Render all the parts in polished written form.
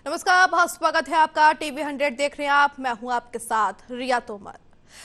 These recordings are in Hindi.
नमस्कार, बहुत स्वागत है आपका। टीवी 100 देख रहे हैं आप। मैं हूं आपके साथ रिया तोमर।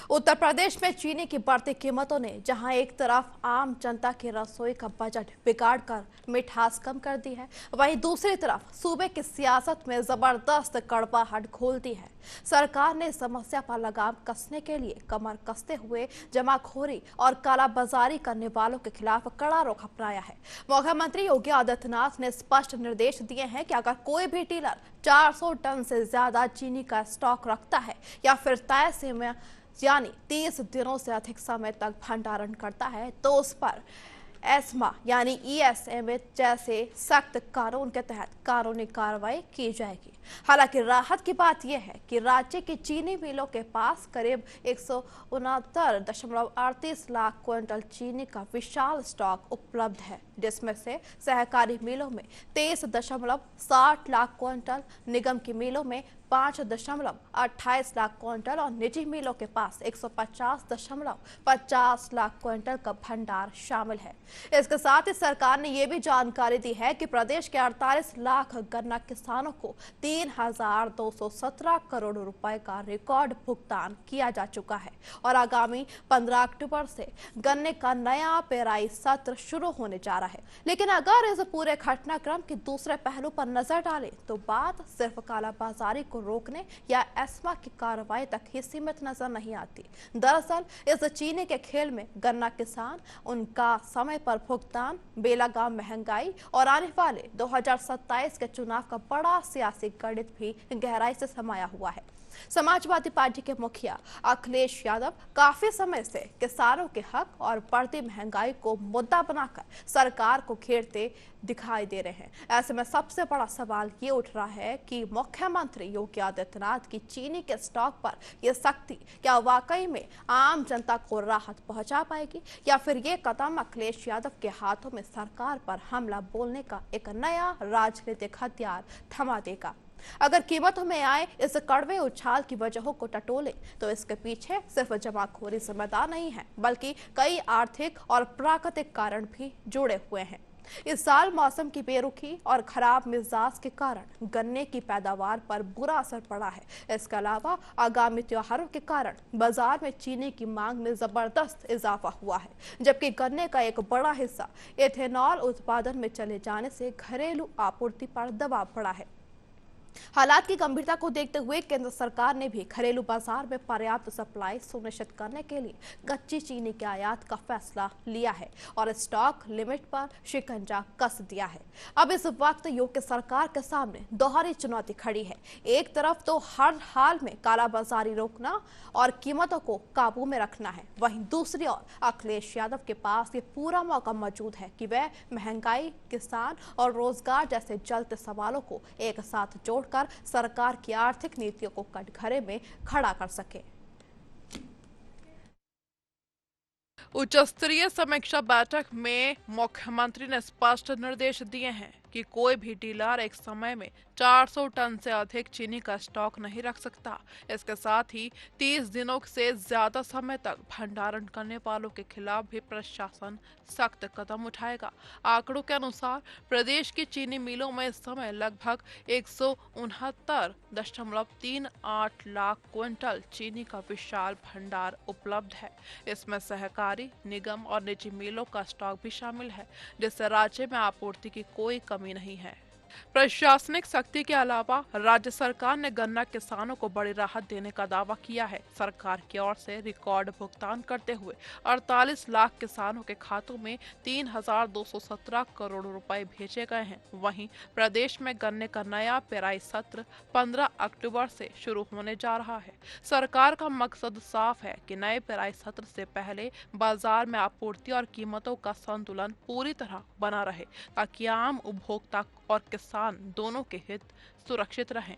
उत्तर प्रदेश में चीनी की बढ़ती कीमतों ने जहां एक तरफ आम जनता की रसोई का बजट बिगाड़ कर मिठास कम कर दी है, वहीं दूसरी तरफ सूबे की सियासत में जबरदस्त कड़वाहट घोल दी है। सरकार ने समस्या पर लगाम कसने के लिए कमर कसते हुए जमाखोरी और कालाबाजारी करने वालों के खिलाफ कड़ा रुख अपनाया है। मुख्यमंत्री योगी आदित्यनाथ ने स्पष्ट निर्देश दिए हैं कि अगर कोई भी डीलर 400 टन से ज्यादा चीनी का स्टॉक रखता है या फिर तय समय यानी 30 दिनों से अधिक समय तक भंडारण करता है तो उस पर एस्मा यानी ईएसएमए जैसे सख्त कानून के तहत कानूनी कार्रवाई की जाएगी। हालांकि राहत की बात यह है कि राज्य की चीनी मिलों के पास करीब 169.38 लाख क्विंटल चीनी का विशाल स्टॉक उपलब्ध है, जिसमें से सहकारी मिलों में 23.60 लाख क्विंटल, निगम की मिलों में 5.28 लाख क्विंटल और निजी मिलों के पास 150.50 लाख क्विंटल का भंडार शामिल है। इसके साथ ही सरकार ने यह भी जानकारी दी है कि प्रदेश के 48 लाख गन्ना किसानों को 3,217 करोड़ रुपए का रिकॉर्ड भुगतान किया जा चुका है और आगामी 15 अक्टूबर से गन्ने का नया पेराई सत्र शुरू होने जा रहा है। लेकिन अगर इस पूरे घटनाक्रम के दूसरे पहलू पर नजर डालें तो बात सिर्फ कालाबाजारी को रोकने या एस्मा की कार्रवाई तक ही सीमित नजर नहीं आती। दरअसल इस चीनी के खेल में गन्ना किसान, उनका समय पर भुगतान, बेलगाम महंगाई और आने वाले 2027 के चुनाव का बड़ा सियासी गणित भी गहराई से समाया हुआ है। समाजवादी पार्टी के मुखिया अखिलेश यादव काफी समय से किसानों के हक और बढ़ती महंगाई को मुद्दा बनाकर सरकार को घेरते दिखाई दे रहे हैं। ऐसे में सबसे बड़ा सवाल ये उठ रहा है कि मुख्यमंत्री योगी आदित्यनाथ की चीनी के स्टॉक पर यह सख्ती क्या वाकई में आम जनता को राहत पहुंचा पाएगी या फिर ये कदम अखिलेश यादव के हाथों में सरकार पर हमला बोलने का एक नया राजनीतिक हथियार थमा देगा। अगर कीमतों में आए इस कड़वे उछाल की वजहों को टटोले तो इसके पीछे सिर्फ जमाखोरी जिम्मेदार नहीं है, बल्कि कई आर्थिक और प्राकृतिक कारण भी जुड़े हुए हैं। इस साल मौसम की बेरुखी और खराब मिजाज के कारण गन्ने की पैदावार पर बुरा असर पड़ा है। इसके अलावा आगामी त्योहारों के कारण बाजार में चीनी की मांग में जबरदस्त इजाफा हुआ है, जबकि गन्ने का एक बड़ा हिस्सा एथेनॉल उत्पादन में चले जाने से घरेलू आपूर्ति पर दबाव पड़ा है। हालात की गंभीरता को देखते हुए केंद्र सरकार ने भी घरेलू बाजार में पर्याप्त सप्लाई सुनिश्चित करने के लिए कच्ची चीनी के आयात का फैसला लिया है और स्टॉक लिमिट पर शिकंजा कस दिया है। अब इस वक्त योगी सरकार के सामने दोहरी चुनौती खड़ी है। एक तरफ तो हर हाल में कालाबाजारी रोकना और कीमतों को काबू में रखना है, वहीं दूसरी ओर अखिलेश यादव के पास ये पूरा मौका मौजूद है कि वह महंगाई, किसान और रोजगार जैसे जलते सवालों को एक साथ जोड़ कर सरकार की आर्थिक नीतियों को कटघरे में खड़ा कर सके। उच्च स्तरीय समीक्षा बैठक में मुख्यमंत्री ने स्पष्ट निर्देश दिए हैं कि कोई भी डीलर एक समय में 400 टन से अधिक चीनी का स्टॉक नहीं रख सकता। इसके साथ ही 30 दिनों से ज्यादा समय तक भंडारण करने वालों के खिलाफ भी प्रशासन सख्त कदम उठाएगा। आंकड़ों के अनुसार प्रदेश की चीनी मिलों में इस समय लगभग 169.38 लाख क्विंटल चीनी का विशाल भंडार उपलब्ध है। इसमें सहकारी, निगम और निजी मिलों का स्टॉक भी शामिल है, जिससे राज्य में आपूर्ति की कोई कमी नहीं है। प्रशासनिक सख्ती के अलावा राज्य सरकार ने गन्ना किसानों को बड़ी राहत देने का दावा किया है। सरकार की ओर से रिकॉर्ड भुगतान करते हुए 48 लाख किसानों के खातों में 3,217 करोड़ रुपए भेजे गए हैं। वहीं प्रदेश में गन्ने का नया पेराई सत्र 15 अक्टूबर से शुरू होने जा रहा है। सरकार का मकसद साफ है कि नए पेराई सत्र से पहले बाजार में आपूर्ति और कीमतों का संतुलन पूरी तरह बना रहे, ताकि आम उपभोक्ता और किसान दोनों के हित सुरक्षित रहें।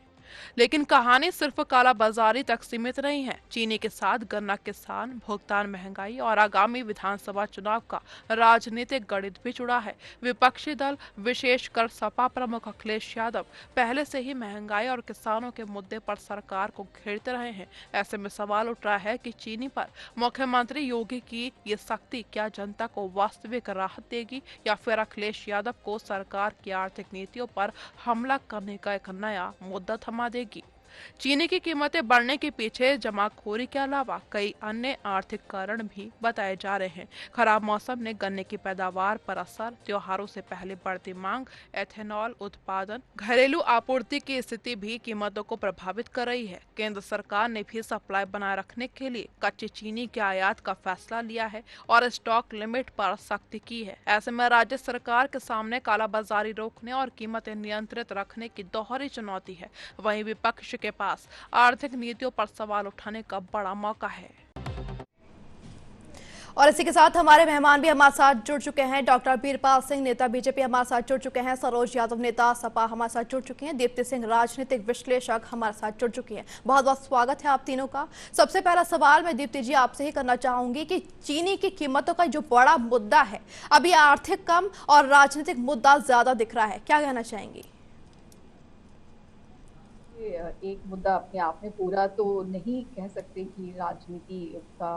लेकिन कहानी सिर्फ कालाबाजारी तक सीमित नहीं है। चीनी के साथ गन्ना किसान, भुगतान, महंगाई और आगामी विधानसभा चुनाव का राजनीतिक गणित भी जुड़ा है। विपक्षी दल, विशेषकर सपा प्रमुख अखिलेश यादव, पहले से ही महंगाई और किसानों के मुद्दे पर सरकार को घेरते रहे हैं। ऐसे में सवाल उठ रहा है कि चीनी पर मुख्यमंत्री योगी की ये सख्ती क्या जनता को वास्तविक राहत देगी या फिर अखिलेश यादव को सरकार की आर्थिक नीतियों पर हमला करने का एक नया मुद्दा थमा देगी। चीनी की कीमतें बढ़ने के पीछे जमाखोरी के अलावा कई अन्य आर्थिक कारण भी बताए जा रहे हैं। खराब मौसम ने गन्ने की पैदावार पर असर, त्योहारों से पहले बढ़ती मांग, एथेनॉल उत्पादन, घरेलू आपूर्ति की स्थिति भी कीमतों को प्रभावित कर रही है। केंद्र सरकार ने भी सप्लाई बनाए रखने के लिए कच्ची चीनी के आयात का फैसला लिया है और स्टॉक लिमिट पर सख्ती की है। ऐसे में राज्य सरकार के सामने कालाबाजारी रोकने और कीमतें नियंत्रित रखने की दोहरी चुनौती है। वहीं विपक्ष के पास आर्थिक नीतियों पर सवाल उठाने का बड़ा मौका है। और इसी के साथ हमारे मेहमान भी हमारे साथ जुड़ चुके हैं। डॉक्टर बीरपाल सिंह, नेता बीजेपी, हमारे साथ जुड़ चुके हैं। सरोज यादव, नेता सपा, हमारे साथ जुड़ चुके हैं। दीप्ति सिंह, राजनीतिक विश्लेषक, हमारे साथ जुड़ चुकी हैं। बहुत बहुत स्वागत है आप तीनों का। सबसे पहला सवाल मैं दीप्ति जी आपसे ही करना चाहूंगी कि चीनी की कीमतों का जो बड़ा मुद्दा है, अभी आर्थिक कम और राजनीतिक मुद्दा ज्यादा दिख रहा है, क्या कहना चाहेंगी? एक मुद्दा अपने आप में पूरा तो नहीं कह सकते कि राजनीति का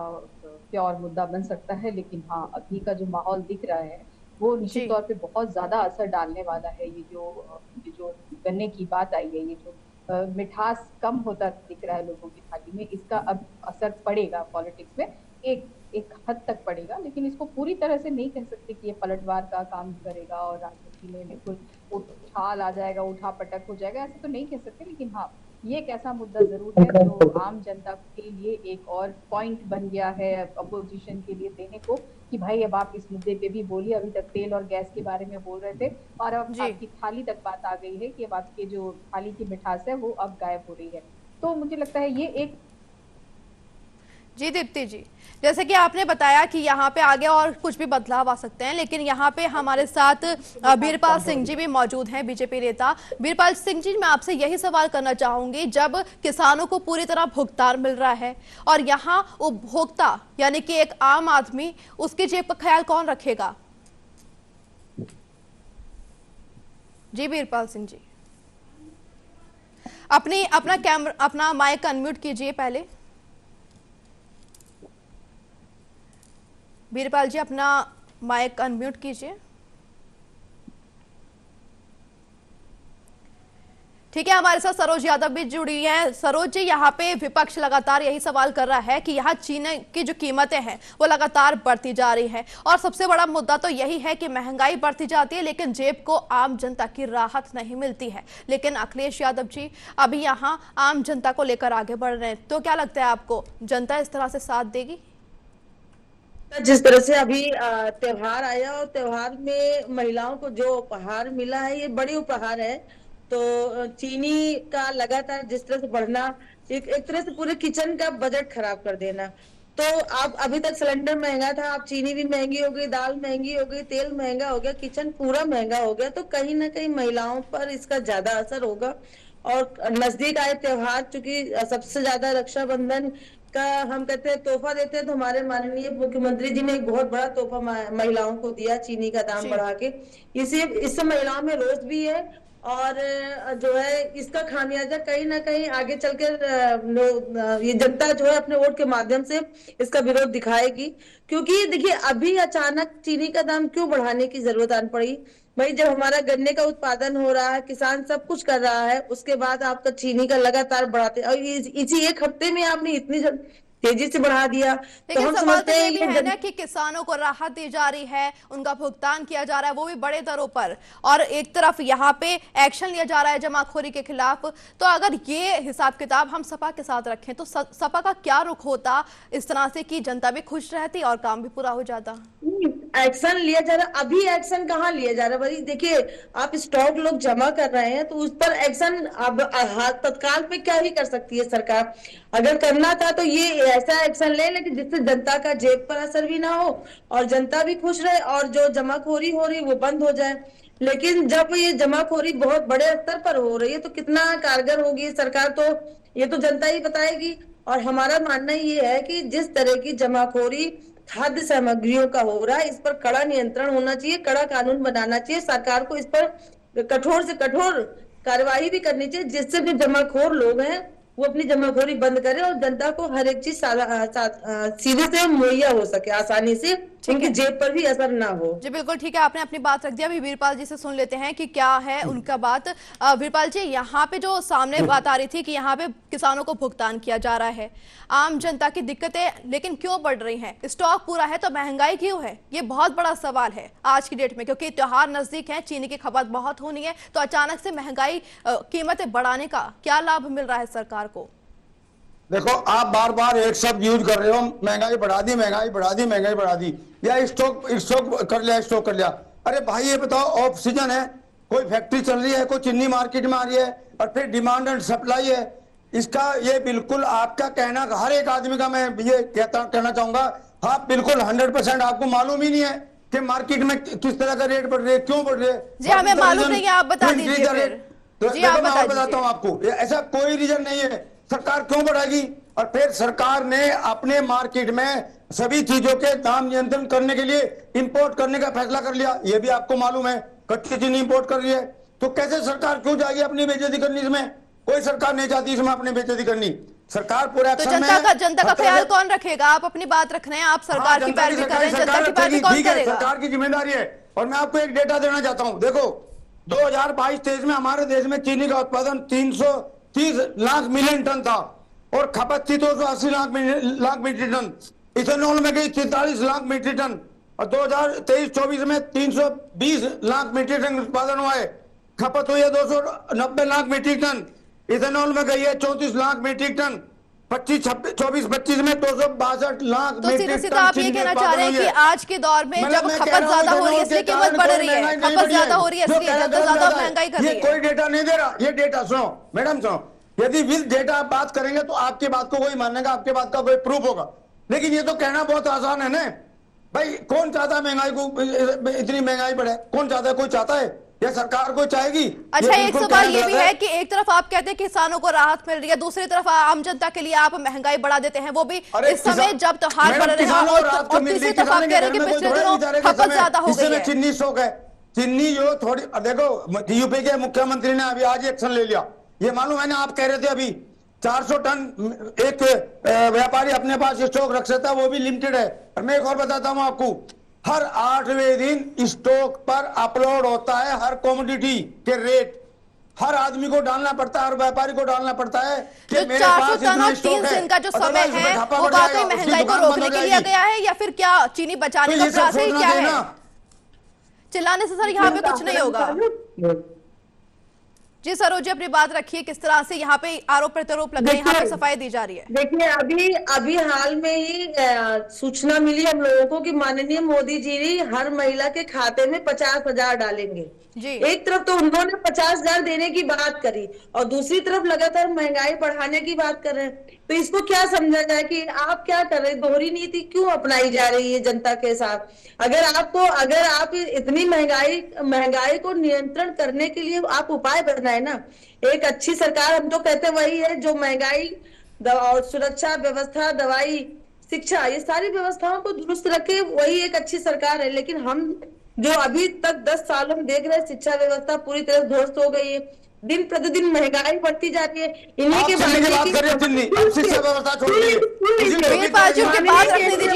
प्योर मुद्दा बन सकता है, लेकिन हाँ, अभी का जो माहौल दिख रहा है वो निश्चित तौर पे बहुत ज्यादा असर डालने वाला है। ये जो गन्ने की बात आई है, ये जो मिठास कम होता दिख रहा है लोगों की थाली में, इसका अब असर पड़ेगा पॉलिटिक्स में, एक हद तक पड़ेगा, लेकिन इसको पूरी तरह से नहीं कह सकते कि ये पलटवार का काम करेगा और राजनीति में बिल्कुल उछाल आ जाएगा, उठा पटक हो जाएगा, ऐसा तो नहीं कह सकते। लेकिन हाँ, ये एक ऐसा मुद्दा जरूर है जो आम जनता के लिए एक और पॉइंट बन गया है अपोजिशन के लिए देने को, कि भाई अब आप इस मुद्दे पे भी बोलिए। अभी तक तेल और गैस के बारे में बोल रहे थे और अब आपकी थाली तक बात आ गई है कि अब आपके जो थाली की मिठास है वो अब गायब हो रही है। तो मुझे लगता है ये एक जी दीप्ति जी, जैसे कि आपने बताया कि यहाँ पे आगे और कुछ भी बदलाव आ सकते हैं, लेकिन यहाँ पे हमारे साथ बीरपाल सिंह जी भी मौजूद हैं, बीजेपी नेता। बीरपाल सिंह जी, मैं आपसे यही सवाल करना चाहूंगी, जब किसानों को पूरी तरह भुगतान मिल रहा है और यहाँ उपभोक्ता यानी कि एक आम आदमी, उसकी जेब का ख्याल कौन रखेगा? जी बीरपाल सिंह जी, अपना माइक अनम्यूट कीजिए पहले। बीरपाल जी, अपना माइक अनम्यूट कीजिए। ठीक है, हमारे साथ सरोज यादव भी जुड़ी हैं। सरोज जी, यहाँ पे विपक्ष लगातार यही सवाल कर रहा है कि यहाँ चीनी की जो कीमतें हैं वो लगातार बढ़ती जा रही है और सबसे बड़ा मुद्दा तो यही है कि महंगाई बढ़ती जाती है लेकिन जेब को आम जनता की राहत नहीं मिलती है। लेकिन अखिलेश यादव जी अभी यहाँ आम जनता को लेकर आगे बढ़ रहे हैं, तो क्या लगता है आपको, जनता इस तरह से साथ देगी? जिस तरह से अभी त्योहार आया और त्योहार में महिलाओं को जो उपहार मिला है, ये बड़ी उपहार है। तो चीनी का लगातार जिस तरह से बढ़ना, एक तरह से पूरे किचन का बजट खराब कर देना। तो आप अभी तक सिलेंडर महंगा था, आप चीनी भी महंगी हो गई, दाल महंगी हो गई, तेल महंगा हो गया, किचन पूरा महंगा हो गया। तो कहीं ना कहीं महिलाओं पर इसका ज्यादा असर होगा। और नजदीक आए त्योहार, चूंकि सबसे ज्यादा रक्षाबंधन का हम कहते हैं तोहफा देते हैं, तो हमारे माननीय मुख्यमंत्री जी ने एक बहुत बड़ा तोहफा महिलाओं को दिया, चीनी का दाम बढ़ा के। इससे महिलाओं में रोष भी है और जो है इसका खामियाजा कहीं ना कहीं आगे चलकर ये जनता जो है अपने वोट के माध्यम से इसका विरोध दिखाएगी। क्योंकि देखिए, अभी अचानक चीनी का दाम क्यों बढ़ाने की जरूरत आन पड़ी? भाई, जब हमारा गन्ने का उत्पादन हो रहा है, किसान सब कुछ कर रहा है, उसके बाद आपका चीनी का लगातार बढ़ाते, और इसी एक हफ्ते में आपने इतनी तेजी से बढ़ा दिया। तो हम समझते हैं ये है ना कि किसानों को राहत दी जा रही है, उनका भुगतान किया जा रहा है, वो भी बड़े दरों पर, और एक तरफ यहाँ पे एक्शन लिया जा रहा है जमाखोरी के खिलाफ। तो अगर ये हिसाब किताब हम सपा के साथ रखें तो सपा का क्या रुख होता इस तरह से कि जनता भी खुश रहती और काम भी पूरा हो जाता? एक्शन लिया जा रहा, अभी एक्शन कहाँ लिया जा रहा है भाई? देखिए, आप स्टॉक लोग जमा कर रहे हैं तो उस पर एक्शन अब तत्काल पे क्या ही कर सकती है सरकार। अगर करना था तो ये ऐसा एक्शन ले, लेकिन जिससे जनता का जेब पर असर भी ना हो और जनता भी खुश रहे और जो जमाखोरी हो रही वो बंद हो जाए। लेकिन जब ये जमाखोरी बहुत बड़े स्तर पर हो रही है तो कितना कारगर होगी सरकार, तो ये तो जनता ही बताएगी। और हमारा मानना ये है कि जिस तरह की जमाखोरी खाद्य सामग्रियों का हो रहा है, इस पर कड़ा नियंत्रण होना चाहिए, कड़ा कानून बनाना चाहिए। सरकार को इस पर कठोर से कठोर कार्यवाही भी करनी चाहिए, जिससे जो जमाखोर लोग हैं वो अपनी जमाखोरी बंद करें और जनता को हर एक चीज सीधे से मुहैया हो सके, आसानी से, उनकी जेब पर भी असर ना हो। जी बिल्कुल ठीक है, आपने अपनी बात रख दिया। अभी वीरपाल जी से सुन लेते हैं कि क्या है उनका बात। वीरपाल जी, यहाँ पे जो सामने बात आ रही थी कि यहाँ पे किसानों को भुगतान किया जा रहा है, आम जनता की दिक्कतें लेकिन क्यों बढ़ रही हैं? स्टॉक पूरा है तो महंगाई क्यों है? ये बहुत बड़ा सवाल है आज की डेट में, क्योंकि त्योहार नजदीक है, चीनी की खपत बहुत होनी है, तो अचानक से महंगाई, कीमतें बढ़ाने का क्या लाभ मिल रहा है सरकार को? देखो, आप बार बार एक शब्द यूज कर रहे हो, महंगाई बढ़ा दी, महंगाई बढ़ा दी, महंगाई बढ़ा दी, या स्टॉक कर लिया, स्टॉक कर लिया। अरे भाई ये बताओ, ऑफ सीजन है, कोई फैक्ट्री चल रही है, कोई चीनी मार्केट में आ रही है, और फिर डिमांड एंड सप्लाई है। इसका ये बिल्कुल आपका कहना, हर एक आदमी का मैं ये कहना चाहूंगा, हाँ बिल्कुल 100% आपको मालूम ही नहीं है कि मार्केट में किस तरह का रेट बढ़ रहे, क्यों बढ़ रहे। जी हमें मालूम नहीं है, आप बता दीजिए फिर। तो जी आप मैं बताता हूँ आपको, ऐसा कोई रीजन नहीं है, सरकार क्यों बढ़ाएगी। और फिर सरकार ने अपने मार्केट में सभी चीजों के दाम नियंत्रण करने के लिए इंपोर्ट करने का फैसला कर लिया, ये भी आपको मालूम है, कच्ची चीनी इंपोर्ट कर रही है। तो कैसे सरकार क्यों जाएगी अपनी बेइज्जती करनी? इसमें कोई सरकार नहीं चाहती इसमें अपनी बेइज्जती करनी। सरकार पूरे तो जनता का ख्याल कौन रखेगा? आप अपनी बात रख रहे हैं, आप सरकार की पैरवी कर रहे हैं, जनता की पैरवी कौन करेगा? सरकार की जिम्मेदारी है। और मैं आपको एक डेटा देना चाहता हूँ, देखो 2022-23 में हमारे देश में चीनी का उत्पादन 330 लाख मिलियन टन था और खपत थी 280 लाख मीट्रिक टन। इथेनॉल में गई 43 लाख मीट्रिक टन और 2023-24 में 320 लाख मीट्रिक टन उत्पादन हुआ है। खपत हुई है 290 लाख मीट्रिक टन। इथेनॉल में गई है 34 लाख मीट्रिक टन। 24-25 में 262 लाख तो सीधे सीधा आप ये कहना चाह रहे हैं कि आज के दौर में जब खपत ज्यादा हो रही है इसलिए कीमत बढ़ रही है, खपत ज्यादा हो रही है इसलिए जनता ज्यादा महंगाई कर रही है। ये कोई डेटा नहीं दे रहा, ये डेटा सुनो मैडम, सुनो, यदि विद डेटा आप बात करेंगे तो आपकी बात को कोई मानेगा, आपके बात का कोई प्रूफ होगा। लेकिन ये तो कहना बहुत आसान है ना भाई, कौन चाहता है महंगाई को, इतनी महंगाई बढ़े? कौन चाहता है? कोई चाहता है या सरकार को चाहेगी? अच्छा, एक सवाल ये भी है कि एक तरफ आप कहते हैं किसानों को राहत मिल रही है, दूसरी तरफ आम जनता के लिए आप महंगाई बढ़ा देते हैं, वो भी इस समय जब त्योहार बढ़ रहे हैं, और तीसरी तरफ आप कह रहे हैं कि पिछले दिनों खपत ज्यादा हो गई है। चीनी स्टॉक है, चीनी जो थोड़ी, देखो यूपी के मुख्यमंत्री ने अभी आज एक्शन ले लिया, ये मालूम है ना, आप कह रहे थे अभी 400 टन एक व्यापारी अपने पास स्टॉक रख सकता है, वो भी लिमिटेड है। और मैं एक और बताता हूं आपको, हर 8वें दिन स्टॉक पर अपलोड होता है हर कमोडिटी के रेट, हर आदमी को डालना पड़ता है, हर व्यापारी को डालना पड़ता है कि मेरे पास इतना स्टॉक है। 3 दिन का जो समय है वो वाकई महंगाई को रोकने के लिए गया है या फिर क्या चीनी बचाने का प्रयास है, क्या है? चिल्लाने से सर यहाँ पे कुछ नहीं होगा। जी सरोज जी, अपनी बात रखिए, किस तरह से यहाँ पे आरोप प्रत्यारोप लग रहे हैं, यहाँ पे सफाई दी जा रही है? देखिए, अभी हाल में ही सूचना मिली हम लोगों को कि माननीय मोदी जी हर महिला के खाते में 50,000 डालेंगे जी। एक तरफ तो उन्होंने 50,000 देने की बात करी और दूसरी तरफ लगातार महंगाई बढ़ाने की बात कर रहे हैं। तो इसको क्या समझा जाए कि आप क्या कर रहे हैं? दोहरी नीति क्यों अपनाई जा रही है जनता के साथ? अगर आप इतनी महंगाई को नियंत्रण करने के लिए आप उपाय बनाए ना, एक अच्छी सरकार, हम तो कहते वही है जो महंगाई और सुरक्षा व्यवस्था, दवाई, शिक्षा, ये सारी व्यवस्थाओं को दुरुस्त रखे, वही एक अच्छी सरकार है। लेकिन हम जो अभी तक 10 सालों में देख रहे हैं, शिक्षा व्यवस्था पूरी तरह ध्वस्त हो गई है, दिन प्रतिदिन महंगाई बढ़ती जाती है। इन्हीं के बात शिक्षा व्यवस्था छोड़ दीजिए,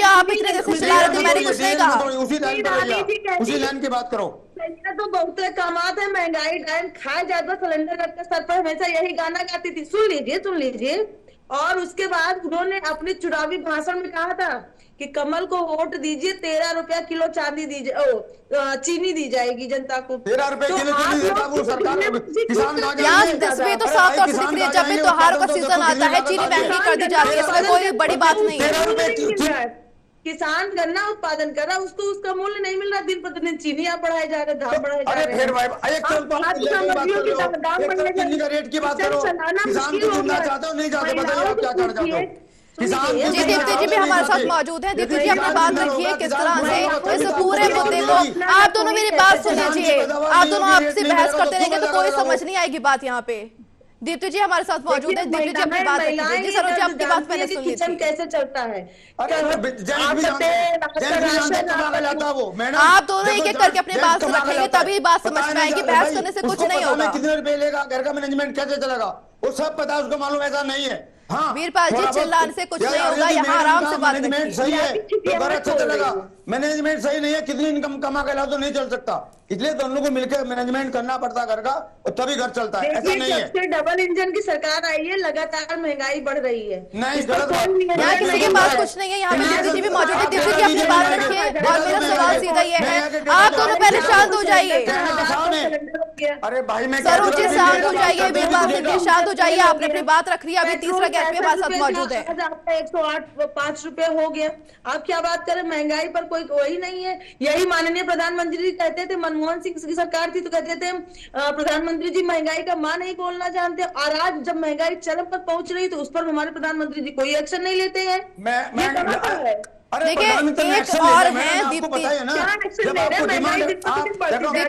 आप इतने देर से चला रहे थे, मैंने कुछ नहीं कहा। उसी लाइन की बात करो। तो बहुत कमात है, महंगाई डायन खाए जाता, सिलेंडर रखकर सर पर हमेशा यही गाना गाती थी, सुन लीजिए। और उसके बाद उन्होंने अपने चुनावी भाषण में कहा था कि कमल को वोट दीजिए, 13 रुपया किलो चीनी दी जाएगी जनता को। 13 रुपए किलो चीनी देता वो सरकार, किसान तस्वीर तो साफ तौर से दिख रही है, जब भी त्योहारों का सीजन आता है चीनी महंगी कर दी जाती है, इसमें कोई बड़ी बात नहीं है। किसान गन्ना उत्पादन कर रहा, उसको उसका मूल्य नहीं मिल रहा, दिन प्रतिदिन चीनियां बढ़ाए जा रहे, दाम बढ़ाए जा रहे। फिर चीनी का रेट की बात करो, किसान को सुनना चाहते हो नहीं चाहते, बताइए आप क्या कहना चाहते हो? किसान जी दीप्ति जी भी हमारे साथ मौजूद हैं। दीप्ति जी अपनी बात रखिए किस तरह से इस पूरे मुद्दे को, आप दोनों मेरी बात सुन लीजिए, आप दोनों आपसे बहस करते रहेंगे तो कोई समझ नहीं आएगी बात यहाँ पे। दीप्ति जी हमारे साथ मौजूद है, दीप्ति जी अपनी बात रखिए। जी सरोज जी आपकी बात पहले सुन लीजिए। कैसे चलता है, आप दोनों एक एक करके अपनी बात रखेंगे तभी बात समझ में आएगी, बहस करने से कुछ नहीं होगा। कितने रुपए लेगा, घर का मैनेजमेंट कैसे चलेगा, वो सब पता है, उसको मालूम ऐसा नहीं है। हाँ, वीरपाल जी चिल्लाने से कुछ नहीं होगा, यहाँ आराम से बात मैनेजमेंट सही है तो घर अच्छा चलेगा, मैनेजमेंट सही नहीं है कितनी इनकम कमा के लाओ तो नहीं चल सकता, इसलिए दोनों को मिलकर मैनेजमेंट करना पड़ता है घर का, और तभी घर चलता है। ऐसा नहीं है, सबसे डबल इंजन की सरकार आई है, लगातार महंगाई बढ़ रही है। नहीं, यहाँ किसी के पास कुछ नहीं है, यहाँ पे दीप्ति जी भी मौजूद है। दीप्ति जी अपनी बात रखिए और मेरा सवाल सीधा ये है, आप दोनों पहले शांत हो जाइए। अरे भाई मैं सरोज जी शांत हो जाइए, वीरपाल सिंह जी शांत हो जाइए, आपने अपनी बात रख रही है। अभी तीसरा गेस्ट पे हमारे साथ मौजूद है। 108.5 रुपए हो गया, आप क्या बात करें, महंगाई पर कोई वही नहीं है। यही माननीय प्रधानमंत्री जी कहते थे, मनमोहन सिंह की सरकार थी तो कहते थे प्रधानमंत्री जी महंगाई का मान नहीं बोलना जानते, और आज जब महंगाई चरम पर पहुंच रही तो उस पर हमारे प्रधानमंत्री जी कोई एक्शन नहीं लेते हैं। देखिए एक और है दीप्ति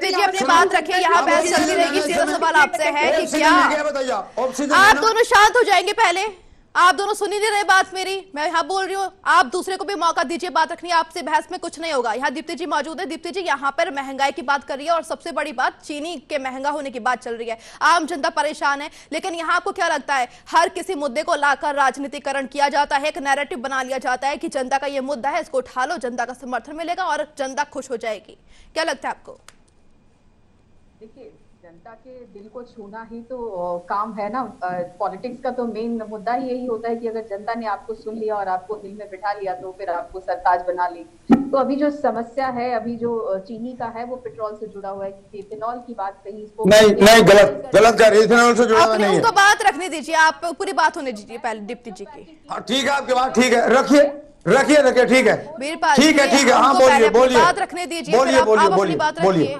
जी अपनी बात रखिए, यहाँ बहस चलती रहेगी। सीधा सवाल आपसे है कि क्या आप दोनों शांत हो जाएंगे, पहले आप दोनों सुन ही नहीं रहे बात मेरी, मैं यहाँ बोल रही हूँ, आप दूसरे को भी मौका दीजिए बात रखनी है, आपसे बहस में कुछ नहीं होगा। यहाँ दीप्ति जी मौजूद है। दीप्ति जी यहाँ पर महंगाई की बात कर रही है और सबसे बड़ी बात चीनी के महंगा होने की बात चल रही है, आम जनता परेशान है, लेकिन यहाँ आपको क्या लगता है हर किसी मुद्दे को लाकर राजनीतिकरण किया जाता है, एक नैरेटिव बना लिया जाता है कि जनता का ये मुद्दा है, इसको उठा लो, जनता का समर्थन मिलेगा और जनता खुश हो जाएगी, क्या लगता है आपको? देखिए जनता के दिल को छूना ही तो काम है ना, पॉलिटिक्स का तो मेन मुद्दा ही यही होता है कि अगर जनता ने आपको सुन लिया और आपको दिल में बिठा लिया तो फिर आपको सरताज बना ली। तो अभी जो समस्या है, अभी जो चीनी का है वो पेट्रोल से जुड़ा हुआ है, क्योंकि इथेनॉल की बात कही इसको नहीं गलत कर रही, इथेनॉल से जुड़ा हुआ नहीं है। उनको बात रखने दीजिए, आप पूरी बात होने दीजिए पहले दीप्ति जी की। ठीक है आपकी बात ठीक है, रखिए ठीक है, वीरपाल ठीक है हाँ बोलिए बात रखने दीजिए, बोलिए।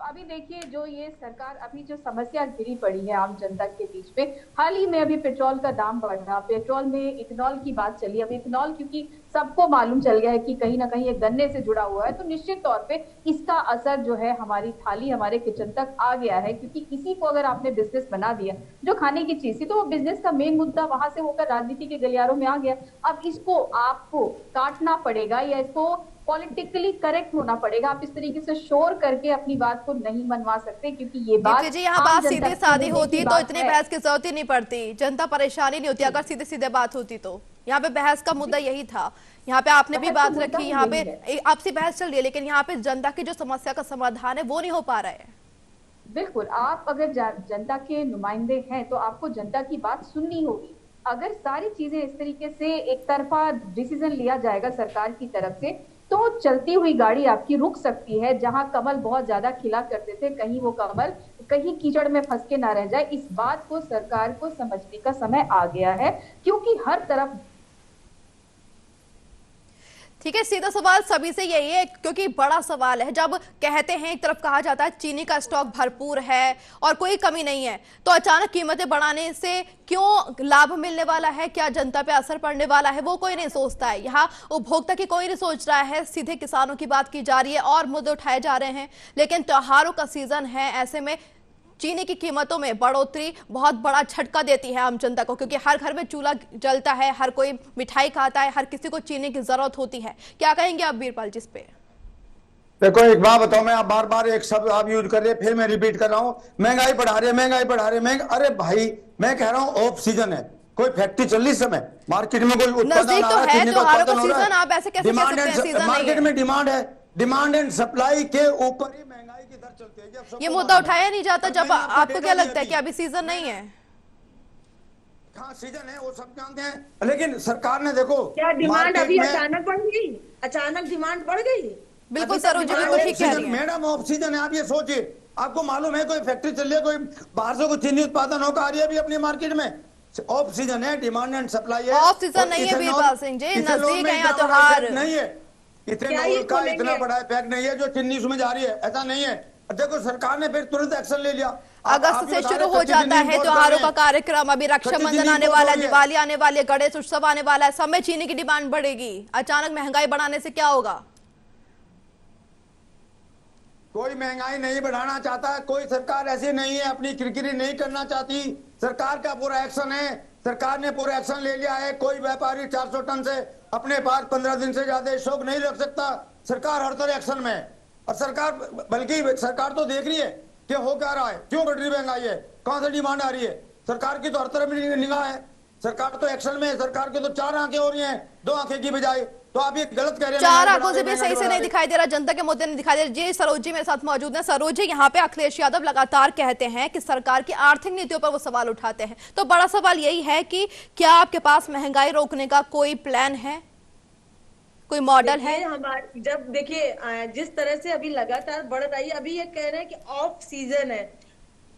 अभी देखिए जो ये सरकार अभी जो समस्या घिरी पड़ी है आम जनता के बीच में, हाल ही में अभी पेट्रोल का दाम बढ़ना, पेट्रोल में इथेनॉल की बात चली। अब इथेनॉल क्योंकि सबको मालूम चल गया है कि कहीं ना कहीं ये गन्ने से जुड़ा हुआ है, तो निश्चित तौर पे इसका असर जो है हमारी थाली, हमारे किचन तक आ गया है। क्योंकि किसी को अगर आपने बिजनेस बना दिया जो खाने की चीज थी, तो वो बिजनेस का मेन मुद्दा वहां से होकर राजनीति के गलियारों में आ गया। अब इसको आपको काटना पड़ेगा या इसको पॉलिटिकली करेक्ट होना पड़ेगा। आप इस तरीके से शोर करके अपनी बात को नहीं मनवा सकते, क्योंकि ये बात जी यहाँ बात सीधे सादी होती तो इतनी बहस की जरूरत ही नहीं पड़ती, जनता परेशानी नहीं होती अगर सीधे सीधे बात होती। तो यहाँ पे बहस का मुद्दा यही था, यहाँ पे आपने भी बात रखी, यहाँ पे आपसी बहस चल रही है, लेकिन यहाँ पे जनता की जो समस्या का समाधान है वो नहीं हो पा रहा है। बिल्कुल, आप अगर जनता के नुमाइंदे हैं तो आपको जनता की बात सुननी होगी। अगर सारी चीजें इस तरीके से एक तरफा डिसीजन लिया जाएगा सरकार की तरफ से, तो चलती हुई गाड़ी आपकी रुक सकती है। जहां कमल बहुत ज्यादा खिला करते थे, कहीं वो कमल कहीं कीचड़ में फंस के ना रह जाए। इस बात को सरकार को समझने का समय आ गया है, क्योंकि हर तरफ ठीक है। सीधा सवाल सभी से यही है, क्योंकि बड़ा सवाल है, जब कहते हैं एक तरफ कहा जाता है चीनी का स्टॉक भरपूर है और कोई कमी नहीं है, तो अचानक कीमतें बढ़ाने से क्यों लाभ मिलने वाला है, क्या जनता पे असर पड़ने वाला है, वो कोई नहीं सोचता है। यहाँ उपभोक्ता की कोई नहीं सोच रहा है, सीधे किसानों की बात की जा रही है और मुद्दे उठाए जा रहे हैं। लेकिन त्योहारों का सीजन है, ऐसे में चीनी की कीमतों में बढ़ोतरी बहुत बड़ा झटका देती है आम जनता को, क्योंकि हर घर में चूल्हा जलता है, हर कोई मिठाई खाता है, हर किसी को चीनी की जरूरत होती है। क्या कहेंगे आप वीरपाल जी इस पे? देखो एक बात बताओ, मैं आप बार एक शब्द आप यूज कर रहे, फिर मैं रिपीट कर रहा हूँ, महंगाई बढ़ा रहे। अरे भाई मैं कह रहा हूँ ऑफ सीजन है, कोई फैक्ट्री चल रही समय, मार्केट में कोई उत्पादन तो है, त्योहारों का सीजन, आप ऐसे कैसे कह सकते हैं सीजन नहीं है? मार्केट में डिमांड है, डिमांड एंड सप्लाई के ऊपर ही महंगाई की दर चलती है। ये मुद्दा उठाया नहीं जाता जब आपको क्या लगता है कि अभी सीजन नहीं है? हाँ सीजन है, वो सब जानते हैं, लेकिन सरकार ने देखो क्या डिमांड अभी अचानक बढ़ गई, अचानक डिमांड बढ़ गई। बिल्कुल सरोज जी बिल्कुल ठीक कह रही हैं मैडम, ऑफ सीजन है। आप ये सोचिए, आपको मालूम है कोई फैक्ट्री चल रही है, कोई बाहर से कोई चीनी उत्पादन होकर आ रही है अभी अपनी मार्केट में, ऑफ सीजन है, डिमांड एंड सप्लाई है। ऑफ सीजन नहीं है वीरपाल सिंह जी, नजदीक है यहाँ त्योहार नहीं है, इथेनॉल का इतना बड़ा इफेक्ट नहीं है जो चीनी उसमें जा रही है, ऐसा नहीं है। देखो सरकार ने फिर तुरंत एक्शन ले लिया। अगस्त से शुरू हो जाता है त्योहारों का कार्यक्रम। अभी रक्षाबंधन आने वाला है, दिवाली आने वाली है, गणेश उत्सव आने वाला है, सब में चीनी की डिमांड बढ़ेगी। अचानक महंगाई बढ़ाने से क्या होगा? कोई महंगाई नहीं बढ़ाना चाहता है, कोई सरकार ऐसी नहीं है, अपनी किरकिरी नहीं करना चाहती। सरकार का पूरा एक्शन है, सरकार ने पूरा एक्शन ले लिया है। कोई व्यापारी 400 टन से अपने पास 15 दिन से ज्यादा स्टॉक नहीं रख सकता। सरकार हर तरह एक्शन में है, और सरकार बल्कि सरकार तो देख रही है कि हो क्या रहा है, क्यों बढ़ रही महंगाई है, कहां से डिमांड आ रही है। सरकार की तो हर तरफ निगाह है, सरकार तो एक्शन में है। सरकार की तो 4 आंखें हो रही हैं 2 आंखें की बजाय। तो आप ये गलत कह रहे हैं। 4 आंखों से भी सही से नहीं दिखाई दे रहा, जनता के मुद्दे नहीं दिखाई दे रहे। जी सरोज जी मेरे साथ मौजूद हैं। सरोज जी, यहाँ पे अखिलेश यादव लगातार कहते हैं कि सरकार की आर्थिक नीतियों पर वो सवाल उठाते हैं, तो बड़ा सवाल यही है कि क्या आपके पास महंगाई रोकने का कोई प्लान है, कोई मॉडल है? हमारे जब देखिए जिस तरह से अभी लगातार बढ़ रही है, अभी ये कह रहे हैं कि ऑफ सीजन है,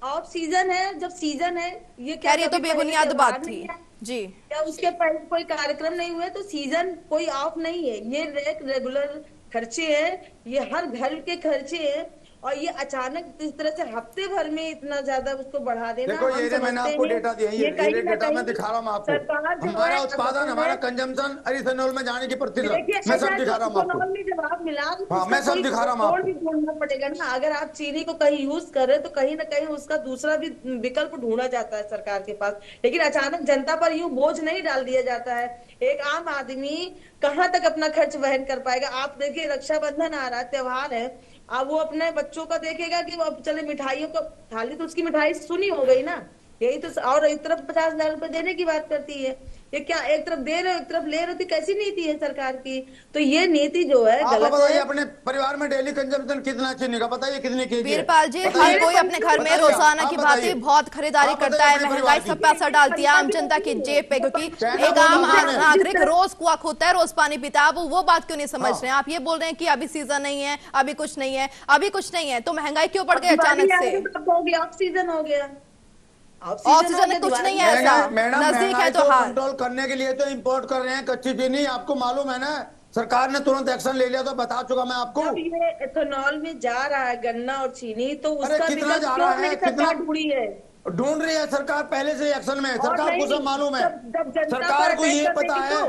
ऑफ सीजन है। जब सीजन है ये क्या, ये तो बेबुनियाद बात थी जी। क्या उसके पहले कोई कार्यक्रम नहीं हुए? तो सीजन कोई ऑफ नहीं है, ये रेगुलर खर्चे हैं, ये हर घर के खर्चे हैं। और ये अचानक इस तरह से हफ्ते भर में इतना ज्यादा उसको बढ़ा देना, देखो ये मैंने आपको डेटा दिया, ये डेटा मैं दिखा रहा हूँ आपको। हमारा उत्पादन, हमारा कंजम्पशन इथेनॉल में जाने की प्रतिशत मैं सब दिखा रहा हूँ आपको। जवाब मिला हाँ, मैं सब दिखा रहा हूँ आपको। भी ढूंढना पड़ेगा ना। अगर आप चीनी को कहीं यूज कर रहे तो कहीं ना कहीं उसका दूसरा भी विकल्प ढूंढा जाता है सरकार के पास। लेकिन अचानक जनता पर यूं बोझ नहीं डाल दिया जाता है। एक आम आदमी कहाँ तक अपना खर्च वहन कर पाएगा? आप देखिए रक्षाबंधन आ रहा है, त्योहार है, अब वो अपने बच्चों का देखेगा कि अब चले मिठाइयों को थाली, तो उसकी मिठाई सुनी हो गई ना, यही तो। और एक तरफ 50,000 रुपए देने की बात करती है, ये क्या एक तरफ दे रहे हो एक तरफ ले रहे हो? तो कैसी नीति है सरकार की? तो ये नीति जो है गलत है। अपने परिवार में डेली कंजम्पशन कितना चीनी का बताइए, कितनी केजी? वीरपाल जी, हर कोई अपने घर में रोजाना की भांति बहुत खरीदारी करता है, महंगाई सब पे असर डालती है आम जनता की जेब पे, क्योंकि एक आम नागरिक रोज कुआं खोता है, रोज पानी पीता है। अब वो बात क्यों नहीं समझ रहे हैं? आप ये बोल रहे हैं कि अभी सीजन नहीं है, अभी कुछ नहीं है, अभी कुछ नहीं है, तो महंगाई क्यों बढ़ गई अचानक से? ऑफ सीजन हो गया, ऑफ सीजन में कुछ नहीं है ऐसा, नजदीक है त्योहार। कंट्रोल करने के लिए तो इंपोर्ट कर रहे हैं कच्ची चीनी, आपको मालूम है ना। सरकार ने तुरंत एक्शन ले लिया, तो बता चुका मैं आपको। जब ये एथेनॉल में जा रहा है गन्ना और चीनी, तो उसका कितना जा रहा है, कितना ढूंढ रही है सरकार, पहले से एक्शन में है। सरकार को सब मालूम है, सरकार को ये पता है।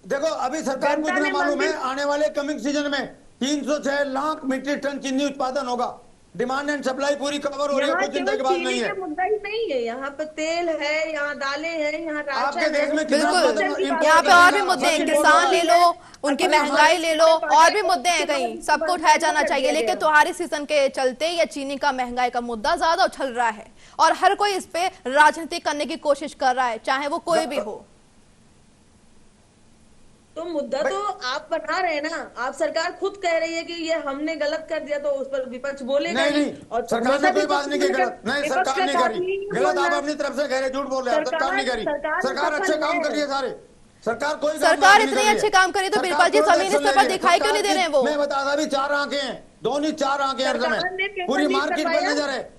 देखो अभी सरकार को इतना मालूम है, आने वाले कमिंग सीजन में 306 लाख मीट्रिक टन चीनी उत्पादन होगा। डिमांड एंड सप्लाई पूरी कवर हो रही है, कोई चिंता की बात नहीं है। मुद्दा ही नहीं है, यहाँ पे तेल है, यहाँ दालें हैं, यहाँ आपके देश में बिल्कुल, यहाँ पे और भी मुद्दे हैं, किसान ले लो, उनकी महंगाई ले लो, और भी मुद्दे हैं, कहीं सबको उठाया जाना चाहिए। लेकिन त्योहारी सीजन के चलते या चीनी का महंगाई का मुद्दा ज्यादा उछल रहा है, और हर कोई इस पे राजनीति करने की कोशिश कर रहा है, चाहे वो कोई भी हो। तो मुद्दा तो आप बना रहे हैं ना, आप सरकार खुद कह रही है कि ये हमने गलत कर दिया, तो उस पर विपक्ष बोलेगा नहीं। और सरकार ने कोई बात नहीं की गलत, नहीं सरकार नहीं करी गलत, आप अपनी तरफ से कह रहे, झूठ बोल रहे हैं। सरकार नहीं करी, सरकार अच्छे काम कर रही है सारे। सरकार इतने अच्छे काम करी तो वीरपाल जी जमीनी स्तर पर दिखाई क्यों नहीं दे रहे हैं? वो मैं बता रहा, अभी 4 आंखें हैं, दोनों 4 आंखें हर समय, पूरी मार्केट पर नजर है।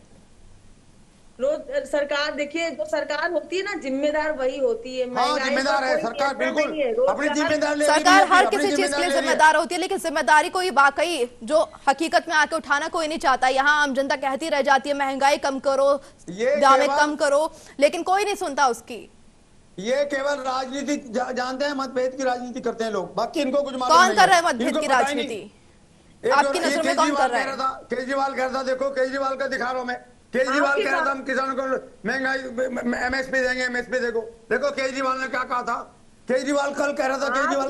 रोज सरकार देखिए, जो सरकार होती है ना, जिम्मेदार वही होती है। हाँ, जिम्मेदार है सरकार, बिल्कुल अपनी जिम्मेदारी। सरकार हर किसी चीज के लिए जिम्मेदार होती है, लेकिन जिम्मेदारी कोई वाकई जो हकीकत में आके उठाना कोई नहीं चाहता। यहाँ आम जनता कहती रह जाती है महंगाई कम करो, दामें कम करो, लेकिन कोई नहीं सुनता उसकी। ये केवल राजनीति जानते हैं, मतभेद की राजनीति करते हैं लोग, बाकी इनको कुछ मालूम नहीं। कौन कर रहा है मतभेद की राजनीति? आपकी नजर में कौन कर रहा है? केजरीवाल कह रहा था, देखो केजरीवाल का दिखा रहा हूं मैं। केजरीवाल कह रहा था हम किसानों को महंगाई एमएसपी देंगे, एमएसपी देखो केजरीवाल ने क्या कहा था। केजरीवाल कल कह रहा था, केजरीवाल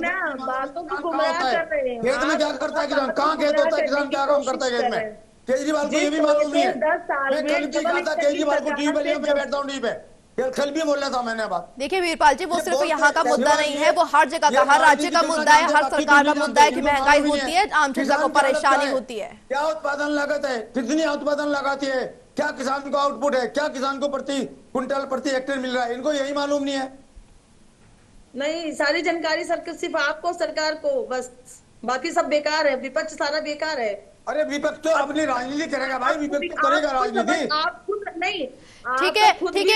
खेत में क्या करता है किसान, कहाँ खेत होता है, किसान क्या काम करता है खेत में, केजरीवाल को ये भी मालूम नहीं है। मैं कल भी कहा था केजरीवाल को, टीवी पे मैं बैठता हूँ टीवी पे, कल भी बोल रहा था मैंने बात। देखिए वीरपाल जी, वो सिर्फ यहाँ का मुद्दा नहीं है, वो हर जगह का, हर राज्य का मुद्दा है, हर सरकार का मुद्दा है कि महंगाई होती है, आम जनता को परेशानी होती है। क्या उत्पादन लागत है, कितनी उत्पादन लगाती है, क्या किसान को आउटपुट है, क्या किसान को प्रति क्विंटल प्रति हेक्टेयर मिल रहा है, इनको यही मालूम नहीं है। नहीं, सारी जानकारी सिर्फ आपको, सरकार को, बस बाकी सब बेकार है, विपक्ष सारा बेकार है। अरे विपक्ष तो अपनी राजनीति करेगा भाई, विपक्ष तो करेगा राजनीति। आप खुद नहीं। ठीक है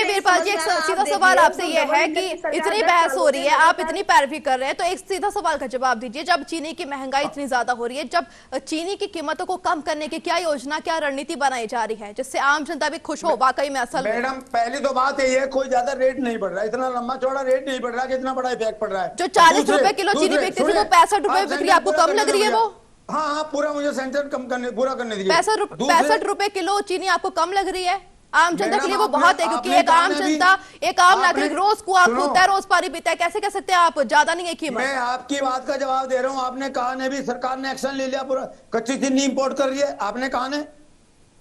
वीरपाल जी, एक सीधा सवाल आपसे ये है कि इतनी बहस हो रही है, आप इतनी पैरवी कर रहे हैं, तो एक सीधा सवाल का जवाब दीजिए। जब चीनी की महंगाई इतनी ज्यादा हो रही है, जब चीनी की कीमतों को कम करने की क्या योजना, क्या रणनीति बनाई जा रही है जिससे आम जनता भी खुश हो वाकई में? असल मैडम पहली तो बात यही है, कोई ज्यादा रेट नहीं बढ़ रहा, इतना लंबा चौड़ा रेट नहीं बढ़ रहा कि इतना बड़ा इफेक्ट पड़ रहा है। जो 40 रुपए किलो चीनी बेचती थी वो 65 रुपए बिक्री आपको कम लग रही है? वो हाँ, पूरा मुझे सेंटेंस कम करने पूरा करने दीजिए। 65 रुपए किलो चीनी आपको कम लग रही है? आम जनता के लिए वो बहुत है, क्योंकि एक आम जनता, एक आम नागरिक रोज को आप होता है, रोज पानी पीता है, कैसे कह सकते हैं आप ज्यादा नहीं है कीमत? मैं आपकी बात का जवाब दे रहा हूँ। आपने कहा ने भी सरकार ने एक्शन ले लिया, पूरा कच्ची चीनी इंपोर्ट कर रही है। आपने कहा ने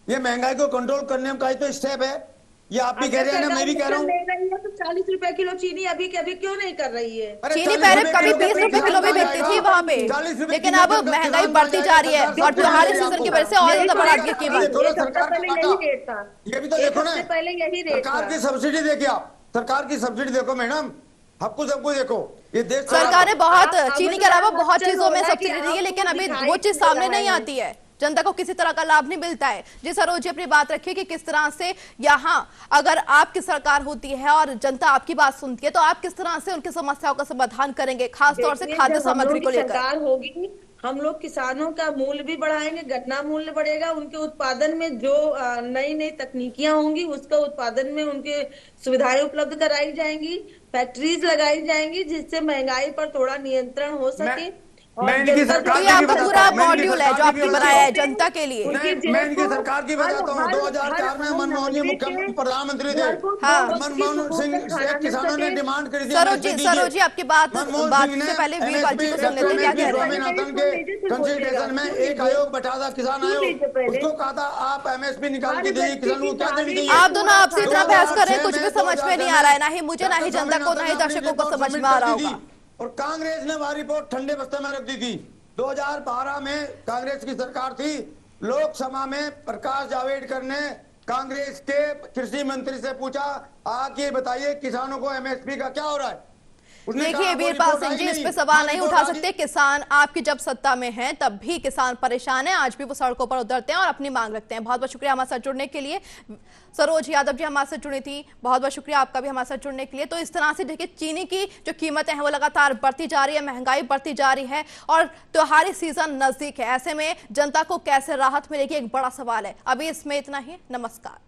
ये महंगाई को कंट्रोल करने का ही तो स्टेप है। ये आप भी कह रहे हैं ना, मैं भी कह रहा हूँ। तो 40 रुपए किलो चीनी अभी क्यों नहीं कर रही है? चीनी पहले कभी 30 रुपए किलो भी बिकती थी वहाँ पे, लेकिन अब महंगाई बढ़ती जा रही है और त्योहारी सीजन की वजह से और ज्यादा बढ़ा दी कीमत। ये भी तो देखो ना, सरकार की सब्सिडी देखिए आप, सरकार की सब्सिडी देखो मैडम, सबको देखो। ये देश सरकार ने बहुत चीनी के अलावा बहुत चीजों में सब्सिडी दी है, लेकिन अभी वो चीज सामने नहीं आती है, जनता को किसी तरह का लाभ नहीं मिलता है। जी सरोज जी, अपनी बात रखिए कि किस तरह से यहाँ अगर आपकी सरकार होती है और जनता आपकी बात सुनती है तो आप किस तरह से उनकी समस्याओं का समाधान करेंगे, खासतौर से खाद्य सामग्री को लेकर? सरकार होगी, हम लोग किसानों का मूल्य भी बढ़ाएंगे, गन्ना मूल्य बढ़ेगा, उनके उत्पादन में जो नई नई तकनीकियां होंगी उसका उत्पादन में उनके सुविधाएं उपलब्ध कराई जाएंगी, फैक्ट्रीज लगाई जाएंगी, जिससे महंगाई पर थोड़ा नियंत्रण हो सके। मैं इनकी सरकार तो आपका पूरा मॉड्यूल है जो आपने बनाया है जनता के लिए। मैं इनकी सरकार की बताता हूँ। 2004 में मनमोहन जी मुख्यमंत्री प्रधानमंत्री थे। मनमोहन सिंह से किसानों ने डिमांड करी थी। सरोज जी आपकी बात से पहले वीरपाल जी को सुन लेते हैं, क्या कह रहे हैं? कंसल्टेशन में एक आयोग बैठा था, किसान आयोग, उसको कहा था आप MSP निकाल के दीजिए किसानों को, क्या देनी चाहिए? आप दोनों आपसे इतना बहस कर रहे हैं, कुछ भी समझ में नहीं आ रहा है, ना ही मुझे, ना ही जनता को, ना ही दर्शकों को समझ में आ रहा होगा। और कांग्रेस ने हमारी रिपोर्ट ठंडे बस्ते में रख दी थी। 2012 में कांग्रेस की सरकार थी, लोकसभा में प्रकाश जावड़ेकर ने कांग्रेस के कृषि मंत्री से पूछा, आके बताइए किसानों को MSP का क्या हो रहा है। देखिए वीरपाल सिंह जी, इस पे सवाल नहीं उठा सकते। किसान आपकी जब सत्ता में हैं तब भी किसान परेशान हैं, आज भी वो सड़कों पर उतरते हैं और अपनी मांग रखते हैं। बहुत बहुत शुक्रिया हमारे साथ जुड़ने के लिए। सरोज यादव जी हमारे साथ जुड़ी थी, बहुत बहुत शुक्रिया आपका भी हमारे साथ जुड़ने के लिए। तो इस तरह से देखिए, चीनी की जो कीमतें हैं वो लगातार बढ़ती जा रही है, महंगाई बढ़ती जा रही है और त्योहारी सीजन नजदीक है। ऐसे में जनता को कैसे राहत मिलेगी, एक बड़ा सवाल है। अभी इसमें इतना ही, नमस्कार।